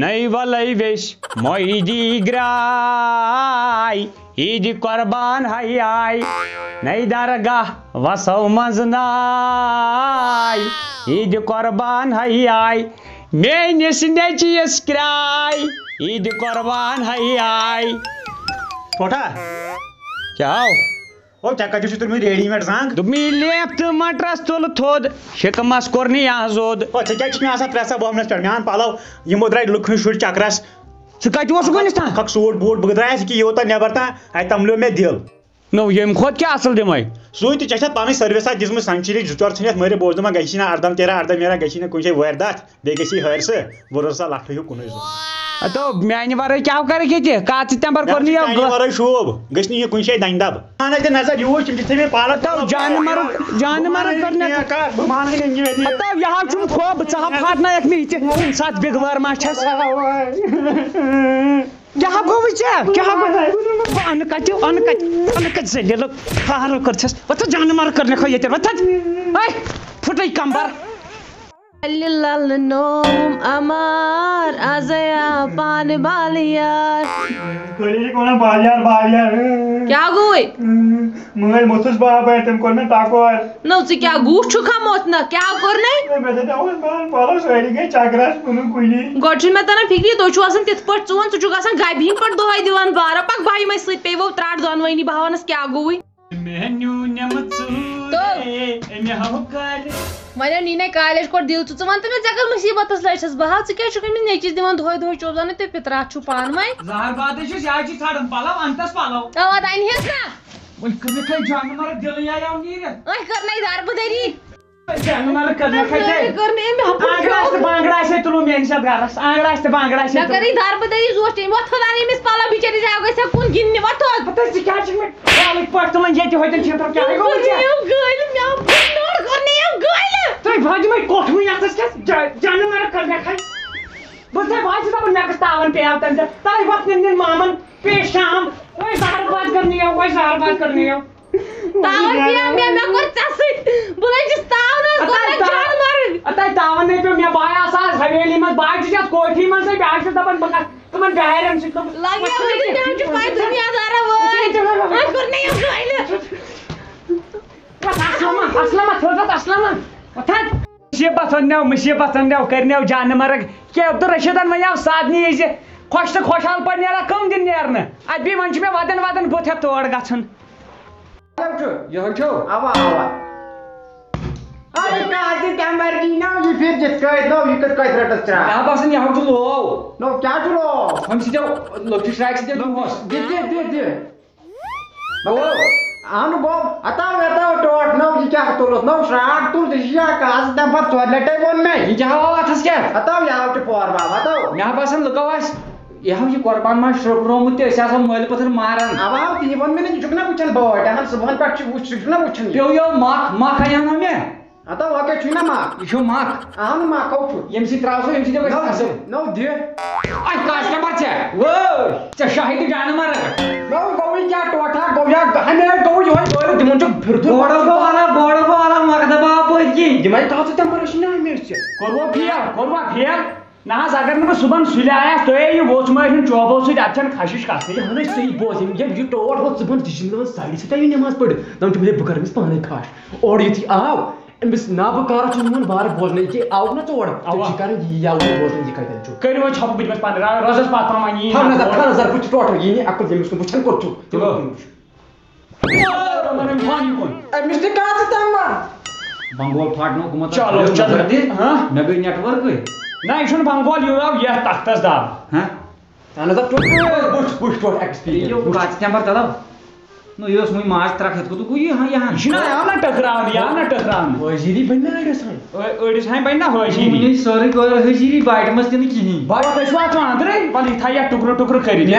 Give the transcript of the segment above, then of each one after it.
نئی ولی ویش مویدی گرائی عید قربان ہائی آئی نئی درگاہ وسو مزنائی عید قربان ہائی آئی میانس نیچیس کرائی عید قربان ہائی آئی ٹوٹا کیا او ٹھیک کتھ تُلمُت ریڈی میڈ زنگ دوٚپمے لیپ تہٕ مٹرس تُل تھوٚد شِکمس کوٚر نہٕ یحظ او ژےٚ کیٛازِ چھُ مےٚ آسان 3 بومنس پٮ۪ٹھ میٛان پلو یِمو درٛاے لُکہٕ شُرۍ چکرس ژٕ کتہِ اوسُکھ وٕنِس تام اکھ سوٗٹ بوٗٹ بہٕ درٛایس ییٚکیٛاہ یوٗتاہ نٮ۪بر تام اتہِ تملیو مےٚ دِل نو ییٚمہِ کھۄتہٕ کیٛاہ اصٕل دِمے سُے تہِ ژےٚ چھےٚ پنٕنۍ سٔروِسا دِژمٕژ سنچری 2-4 ژھٕنِتھ مٔرِتھ بہٕ اوسُس دپان گژھی نہٕ اردم میرا گژھی نہٕ کُنہِ جایہِ وٲرۍدات بیٚیہِ گژھی ہٲرسہٕ بہٕ روزٕ سا لٹھٕ ہیوٗ کُنُے زوٚن تو میانہِ ورٲے کیٛاہ کرکھ ییٚتہِ کَتھ ژِتمبر کوٚر نہٕ میانہِ ورٲے شوٗب گژھِ نہٕ یہِ کُنہِ جایہِ دنہِ دب مانَے دِ نظر یہِ وٕچھ یِم چھِ تھٲیمٕتۍ پالک جانہٕ مرگ بہٕ مانَے نہٕ یہِ یہِ حظ چھُم خوب ژٕ ہا پھاٹنایکھ مےٚ یِتہِ کُنہِ ساتہٕ بِگوار ما چھَس کیٛاہ گوٚوُے ژےٚ کیٛاہ گوٚو بہٕ اَنہٕ کَتہِ زٔلیٖل فارل کٔرۍچھس وۄتھ جانہٕ مرگ کٔرنکھ ییٚتہِ وۄتھ اے پھٕٹٕے کمبر لل نوم امار ازیا پان بالیار کیا گوئی مٲلۍ موٚتھُس بابے تٔمۍ کوٚر مےٚ ٹکور نو ژٕ کیا گوٗٹھ چھُکھ موت نہ کیا کوٚرنَے پلو سٲری گٔے چکرس کُنُے کُنی گۄڈٕ چھُنہٕ مےٚ تران فکری تُہۍ چھُو آسان تِتھ پٲٹھۍ ژٕ وَن ژٕ چھُکھ آسان گبہِ ہِنٛدۍ پٲٹھۍ دۄہے دِوان بارا پک بھاے مےٚ سۭتۍ پیٚوٕ ترٛٹھ دۄنوٕنی بہٕ وَنس کیا گوٚوُے وۄنۍ نیٖنے کالیج کوٚر دِل ژٕ وَن تہٕ مےٚ ژےٚ کٔژ مُصیٖبتس لٔجِس بہٕ ژٕ کیٛازِ چھُکھ أمِس نیٚچِس دِوان دۄہے دۄہے چوبزانٕے تُہۍ پِتراتھ چھُو پانہٕ ؤنۍ اَوا دَنہِ أۍ کٔرنَے دربٕدٔری مےٚ کٔرٕے دربٕدٔری زوٗٹھ أمۍ وۄتھ تھوٚد أمِس پَلو بِچٲرِس زیو گژھِ ہا کُن گِنٛدنہِ وۄتھ تھوٚد مامن پیش شام تاون پیٚو مےٚ کوٚر ژےٚ سۭتۍ بہٕ لٔجِس تاونس کوٚر مےٚ جان مرگ تاون نَے پیٚو مےٚ باے آسان حویلی منٛز باے چھُ یتھ کوٹھی منٛزٕے بیٛاکھ چھُ دپان بہٕ گژھٕ تِمن بِہارٮ۪ن سۭتۍ لگیو چھُ پاے دُنیا دارا وٲلۍ کوٚر نہٕ یِم گٲلہِ مُصیٖبت أننو کٔرنو جانہٕ مرگ کہِ عبدالرشیٖدن وَنیو سادنی زِ خۄش تہٕ خۄشحال پٲٹھۍ نیران کٕم دِن نیرنہٕ اَدٕ بیٚیہِ وۄنۍ چھُ مےٚ ودان بُتھ ہٮ۪تھ تور گژھُن یہ قربان ما شرومت مل پتھر ماران پیو یو مکھ انو مے یہ مکھ یم سی تراو سو یم سی کسٹمر ژے شاہد جانہٕ مرگ نہ حظ اگر نہٕ بہٕ صُبحن سُلہِ آیس تُہۍ یہِ ووٚژھ مٲرۍ چوبو سۭتۍ اتھ چھنہٕ خشِش کتھ ٹوٹ ووت صبحن تہِ چھِ دپان ساڑِ سۭتۍ آیہِ نٮ۪ماز پٔرِتھ دپان چھِ بہٕ کرٕ أمِس پانے خاش اورٕ یُتھُے آو أمِس نابہٕ کارا چھُ نِوان بار بوزنہٕ یہِ آو نا ژور چھِ کران یہِ یَوٕ بوزنہٕ یہِ کتٮ۪ن چھُ کٔرِو وۄنۍ ژھۄپہٕ بہٕ دِمس پانہٕ روزس پتھ پہم وۄنۍ تھاو نظر بہٕ چھُ ٹوٹل یی نہٕ عقل ییٚمِس نہٕ وٕچھان کوٚت چھُ أمِس تہِ کَتھ تام بنگول پھاٹنو گوٚمُت مےٚ گٔے نیٹ ؤرکٕے نہ یہِ چھُنہٕ بنگول یہِ آو یتھ تختس دب نو یہ وہی ماز ترک ہتھ کو یہ نا ٹکراؤن حٲضری بنہِ نا أڑِس أڑِس ہاں بنہِ نا حٲضری سورُے حٲضری باٹہِ منٛز تہِ نہٕ کِہیٖنۍ تُہۍ چھِو اتھ اندرٕے وَلہٕ یہِ تھایہِ ٹُکرٕ ٹُکرٕ کٔرِتھ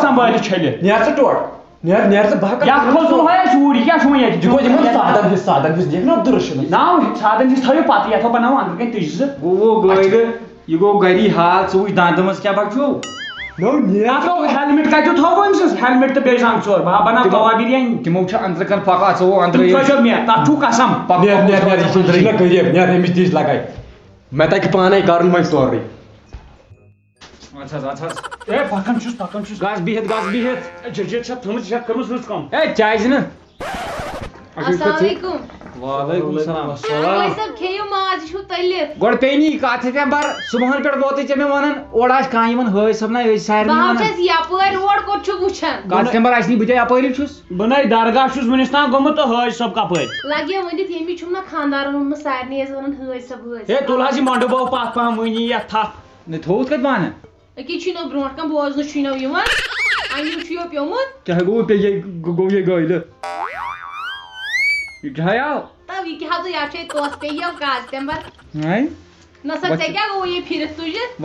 سنبھٲلِتھ چھٔلِتھ نیٚر ژٕ ٹوٹ نیٚر ژٕ بہٕ یتھ کھوٚژوٕ ہے اَسہِ اوٗرۍ یہِ کیٛاہ چھُ وۄنۍ ییٚتہِ سادن ہِس دیکھ نا عبدالرشیٖد نا سادن ہِس تھٲیِو پتہٕ یتھو بناوو أنٛدرٕ کَنۍ تُجہِ زٕ گٲڑۍ یہ گو گری حال ژٕ وٕچھ دانٛدٕ منٛز کیٛاہ بچو ہیلمٹ کتیُک تھاوو أمۍ سٕنٛز ہیلمٹ تہٕ بیٚیہِ زنٛگ ژور بہٕ بناو کباب بِریانی تِمو چھِ أنٛدرٕ کَن پکان ژٕ أنٛدرٕ مےٚ تتھ چھُو قسم نیٚر أمِس دِچ لگاے مےٚ تگہِ پانے کرُن وۄنۍ سورُے اے پکان چھُس گژھ بِہِتھ ججیر چھا تھٲمٕژ چھا کٔرمٕژ رٕژ کٲم ہے چایہِ نہٕ السلام علیکم وعلیکم السلام بھائی صاحب کھیٚیِو ماز یہِ چھُو تٔلِتھ گۄڈٕ پیٚیہِ نہٕ یہِ کَتھ سٮ۪پٹمبر صُبحن پٮ۪ٹھ ووتُے ژےٚ مےٚ وَنان اورٕ آسہِ کانٛہہ یِوان ہٲے صٲبنا أسۍ سارنٕے بہٕ وَنان چھَس یپٲرۍ روڈ کوٚت چھُکھ وٕچھان کَتھ سٮ۪پٹمبر آسہِ نہٕ بہٕ تہِ یپٲری چھُس بنٲے درگاہ چھُس وٕنِس تام گوٚمُت تہٕ حٲج صٲب کپٲرۍ لگہِ ؤنِتھ ییٚمی چھُم نا خانٛدارن ووٚنمُت سارنٕے ٲسۍ وَنان حٲج صٲب حٲج ہے تُل حظ یہِ مۄنڈٕ بوٚو پتھ پہم وٕنی یتھ تھپھ نہٕ تھوٚوُتھ کَتہِ بانہٕ أکے چھُنو برونٛٹھ کَن بوزنہٕ چھُنو یِوان اَمیُک چھُ یو پیوٚمُت کیٛاہ گوٚو گوٚو یہِ گٲلہٕ یہِ کیٛاہ آو تَو یہِ کیٛاہ حظ یا چھے توس پیٚیو کاز تَمہِ پتہٕ ہے نہ سا ژےٚ کیٛاہ گوٚو یہِ پھِرِتھ تُجِتھ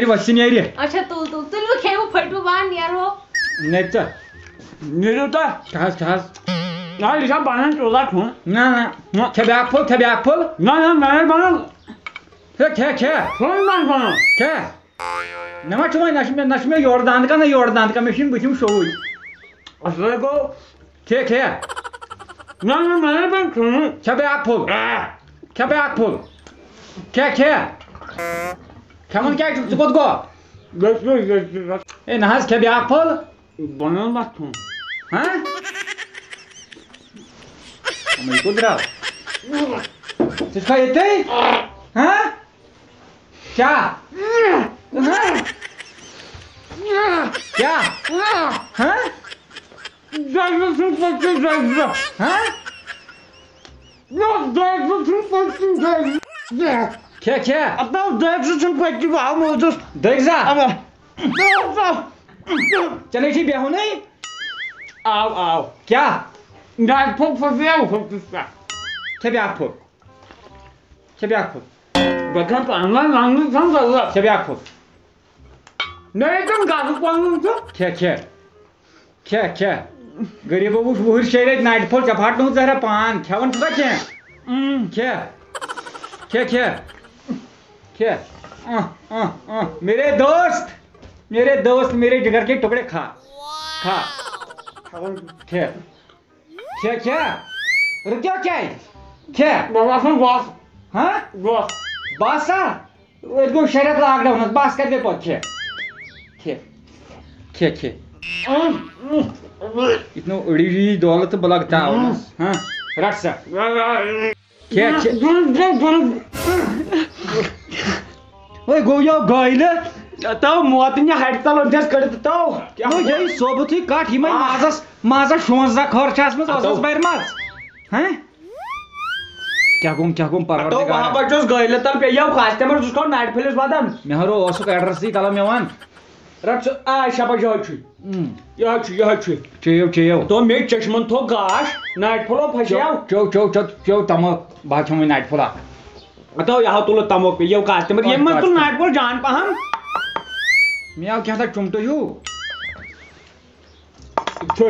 وَژھِ نیرِ اچھا تُل تُلوٕ کھیٚیوٕ پھٔٹوٕ بان نیرو نَتہِ ژٕ نیٖرِو تُہۍ کھٮ۪س نہ یہِ چھا بنان چوٗلہ کھیوٚن نہ کھےٚ بیٛاکھ پھوٚل نہ نہ مےٚ نَے بنان کھےٚ کھیوٚن نہ بنان کھےٚ مےٚ ما چھُ وۄنۍ نہ چھُ مےٚ یورٕ دنٛد کانٛہہ نہ یورٕ دنٛد کانٛہہ مےٚ چھُنہٕ بٕتھِم شوٚوُے اصلٕے گوٚو کھےٚ نہ نہ مےٚ نَے بنان کھیوٚن کھےٚ بیٛاکھ پھوٚل کھےٚ کھٮ۪وان کیٛازِ چھُکھ ژٕ کوٚت گوٚو ہے نہ حظ کھےٚ بیٛاکھ پھوٚل بنان ما کھیوٚن یہِ کوٚت درٛاو ژٕ چھُکھا ییٚتھٕے کیٛاہ کھےٚ بہٕ آو موٗدُس دٔگۍ زا ژےٚ چھُے بیہونٕے آو کیٛاہ ناٹہِ پھوٚل پھسیو ہُتھِس پٮ۪ٹھ کھےٚ بیٛاکھ پھوٚل بہٕ چھَس پانہٕ لنٛگنہٕ چھَم ضروٗرت کھےٚ بیٛاکھ پھوٚل مےٚ ہے تِم گژھُس پنُن تہٕ کھےٚ غریٖبو وٕچھ وُہٕرۍ شیٚیہِ رٮ۪تۍ ناٹہِ پھوٚل ژےٚ پھاٹنووُتھ زہرا پان کھٮ۪وان چھُکھا کینٛہہ کھےٚ میرے دوست میرے جگر کے ٹکڑے کھا رُکیو کیٛازِ بہٕ باسان گوٚس گوٚس بس أتۍ گوٚو 6 رٮ۪تھ لاک ڈاوُنس بس کتہِ گٔے پتہٕ کھےٚ اتنو أڑی یی دولہٕ تہٕ بہٕ لگہٕ تاونس رٹ سا وۄنۍ گوٚو یو گٲلہٕ تو موتنہِ ہٹہِ تل اوٚنتھس کٔڑِتھ تو یہِ صوبتھٕے کٹھ یِمے مازس 55 خٲر چھِ آسمٕژ ٲسس برِمژ کیٛاہ گوٚم پروردگار بہٕ چھُس گٲلہِ تل پیٚیو کسٹمر سُہ چھُ ناٹہِ پھٔلِس بدن مےٚ ہرو اوسُکھ ایڈرسٕے تلو مےٚ وَن رٹ سُہ آ شباش یِہوے چھُ چیٚیو تو مےٚ چشمن تھوٚو گاش ناٹہِ پھوٚلو پھسیو چو تمو بہٕ کھٮ۪مہٕ وۄنۍ ناٹہِ پھوٚل اکھ تو یہو تُلُت تمو پیٚیو کسٹمر ییٚمہِ منٛز تُل ناٹہِ پھوٚل جان پہم مےٚ آو کینٛژھا چُمٹہٕ ہیوٗ چھُ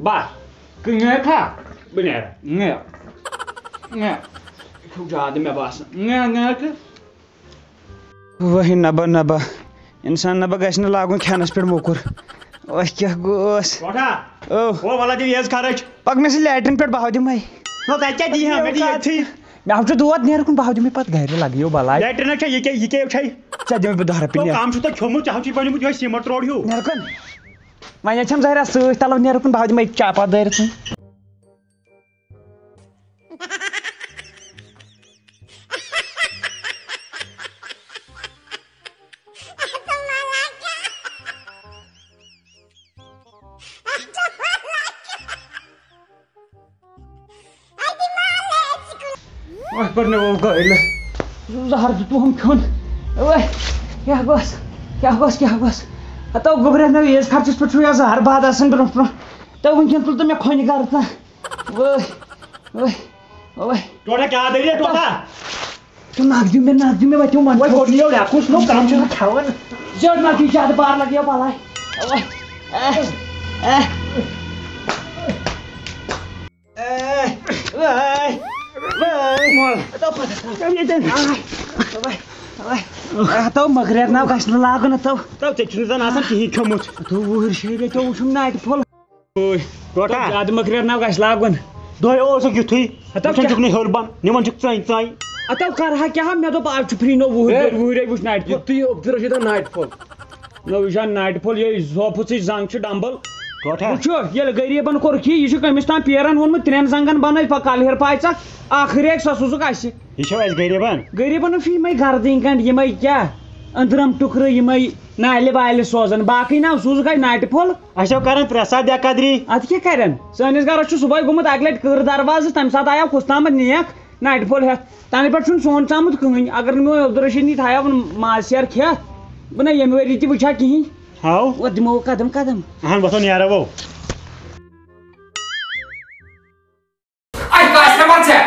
بس نیرکھا بہٕ نیرٕ چھُ زیادٕ مےٚ باسان وہی نبا انسان نبا گژھِ نہٕ لاگُن کھٮ۪نس پٮ۪ٹھ موٚکُر ٲہ کیٛاہ گوس او وَلا دِو یٲژ خرٕچ پکنس لیٹرِن پٮ۪ٹھ بہہ دِمے تَتہِ کیٛاہ دِی ہا مےٚ دِ ییٚتھٕے مےٚ چھُ دود نیرٕ کُن بہہ دِمے پتہٕ گرِ لگیو بلاے لیٹرِن چھا یہِ کیٛاہ چھے ژےٚ دِمے بہٕ 10 رۄپیہِ کَم چھُ تۄہہِ کھیوٚمُت ژےٚ چھُے بنیومُت یِہوے سیٖمٹ روڈ ہیوٗ نیرٕ کُن وۄنۍ چھم ظٲہرا سۭتۍ تلو نیرٕ کُن بہہ دِمے چاپا دٲرِتھ گٲلۍ زہر دیُتوُم کھیوٚن کیٛاہ گوٚس تو گوٚبرے مےٚ عیٖز خرچس پٮ۪ٹھ چھُ یا زہر باد آسان برونٛہہ تو وٕنکٮ۪ن تُل تہٕ مےٚ کھۄنہِ گرٕ ٹوٹا کیٛاہ دٔلیٖل ٹوٹا نگ دِیِو مےٚ وَتیو من وۄنۍ کوٚت یِیو رٮ۪کُس نو کَم چھُ کھٮ۪وان زیادٕ نگ زیادٕ بار لگیو بلاے تو مگر ناو گژھِ نہٕ لاگُن تو ژےٚ چھُنہٕ زن آسان کِہیٖنۍ کھیوٚمُت تو وُہٕرۍ شیٚیہِ رٮ۪تو وٕچھُم ناٹہِ پھوٚل ٹوٹا زیادٕ مٔکریر ناو گژھِ لاگُن دۄہے اوسُکھ یِتھُے چھُکھ نہٕ ہیوٚر بن نِوان چھُکھ ژَنۍ تو کرہا کیٛاہ مےٚ دوٚپ آز چھُ فری نو وُہٕرۍ وُچھ ناٹہِ پھوٚل یُتھُے عبدالرشیٖدن ناٹہِ پھوٚل نوجان ناٹہِ پھوٚل یہ زوپھٕژٕچ زنٛگ چھِ ڈمبل ٹوٹھا وٕچھو ییٚلہِ غریٖبن کوٚر کھی یہِ چھُ کٔمِس تام پیرن ووٚنمُت 3 زنٛگن بنٲے پتہٕ کلہیر پایژکھ اکھ ریٚکۍ سۄ سوٗزُکھ اَسہِ یہ چھو اس غریبن غریٖبن چھُ یِمے گردٕنۍ کنڈ یِمے کیٛاہ أنٛدرم ٹُکرٕ یِمے نالہِ والہِ سوزان باقٕے نا سوٗزُکھ اَسہِ ناٹہِ پھوٚل اچھا کرن پرساد یا قدری اتھ کیٛاہ کرن سٲنِس گرس چھُ صبحٲے گوٚمُت اکہِ لٹہِ کٔر دروازٕ تمہِ ساتہٕ آیاو کُستامت نیکھ ناٹہِ پھوٚل ہٮ۪تھ تنہٕ پٮ۪ٹھ چھُنہٕ سون ژامُت کٕہٕنۍ اگر نہٕ مےٚ عبدالرشیٖد تھایاون ماز سیر کھٮ۪تھ بہٕ نہ ییٚمہِ ؤری تہِ وٕچھا کِہیٖنۍ ہاو وۄنۍ دِمو قدم قدم اہن وۄتھو نیرو Ai, customer check.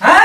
Hah?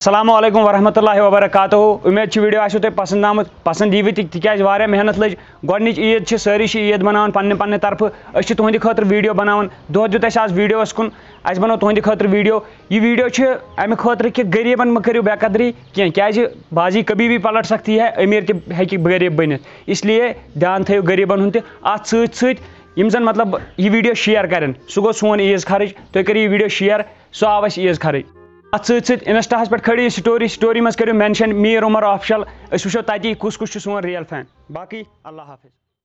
السلام علیکم ورحمۃ اللہ وبرکاتہ امید ویڈیو آسو تۄہہِ پسند آمُت پسند ییٖوٕ تہِ تِکیازِ واریاہ محنت لٔج گۄڈنِچ عیٖد چھِ سٲری چھِ عیٖد بناوان پننہِ پننہِ طرفہٕ أسۍ چھِ تُہنٛدِ خٲطرٕ ویٖڈیو بناوان دۄہ دیُت اَسہِ آز ویٖڈیوَس کُن اَسہِ بنوو تُہنٛدِ خٲطرٕ ویٖڈیو یہِ ویٖڈیو چھِ اَمہِ خٲطرٕ کہِ غریٖبن مہٕ کٔرِو بے قدری کینٛہہ کیازِ بازی کبھی بھی پلٹ سکتی ہے أمیٖر تہِ ہیٚکہِ غریٖب بٔنِتھ اسلیے دھیان تھٲیِو غریٖبن ہُنٛد تہِ اَتھ سۭتۍ سۭتۍ یِم زن مطلب یہِ ویٖڈیو شیر کرن سُہ گوٚو سون عیٖز خرٕچ تُہۍ کٔرِو یہِ ویٖڈیو شیر سُہ آو اَسہِ عیٖز خرٕچ اتھ سۭتۍ سۭتۍ انسٹاہس پٮ۪ٹھ کھٲلِو یہِ سٹوری منٛز کٔرِو مینشن میٖر عمر آفشل أسۍ وٕچھو تتی کُس کُس چھُ سون ریل فین باقٕے اللہ حافظ